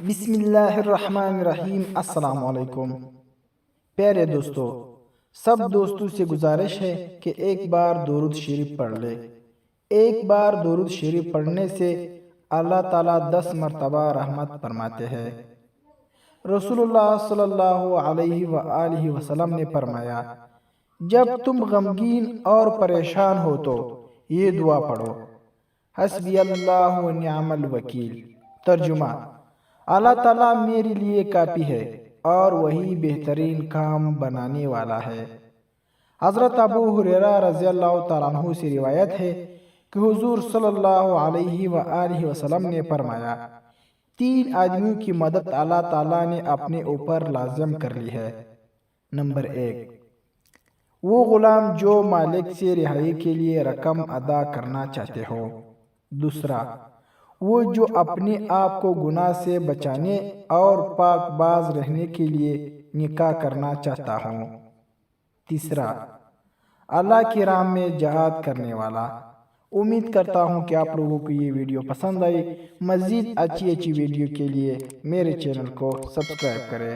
بسم اللہ الرحمن الرحیم۔ السلام علیکم پیارے دوستو، سب دوستوں سے گزارش ہے کہ ایک بار درود شریف پڑھ لے۔ ایک بار درود شریف پڑھنے سے اللہ تعالیٰ 10 مرتبہ رحمت فرماتے ہیں۔ رسول اللہ صلی اللہ علیہ وآلہ وسلم نے فرمایا، جب تم غمگین اور پریشان ہو تو یہ دعا پڑھو، حسبی اللہ و نعم الوکیل۔ ترجمہ: اللہ تعالیٰ میرے لیے کافی ہے اور وہی بہترین کام بنانے والا ہے۔ حضرت ابو ہریرہ رضی اللہ تعالیٰ عنہ سے روایت ہے کہ حضور صلی اللہ علیہ وآلہ وسلم نے فرمایا، 3 آدمیوں کی مدد اللہ تعالیٰ نے اپنے اوپر لازم کر لی ہے۔ نمبر 1، وہ غلام جو مالک سے رہائی کے لیے رقم ادا کرنا چاہتے ہو۔ دوسرا، وہ جو اپنے آپ کو گناہ سے بچانے اور پاک باز رہنے کے لیے نکاح کرنا چاہتا ہوں۔ تیسرا، اللہ کی راہ میں جہاد کرنے والا۔ امید کرتا ہوں کہ آپ لوگوں کو یہ ویڈیو پسند آئی۔ مزید اچھی ویڈیو کے لیے میرے چینل کو سبسکرائب کریں۔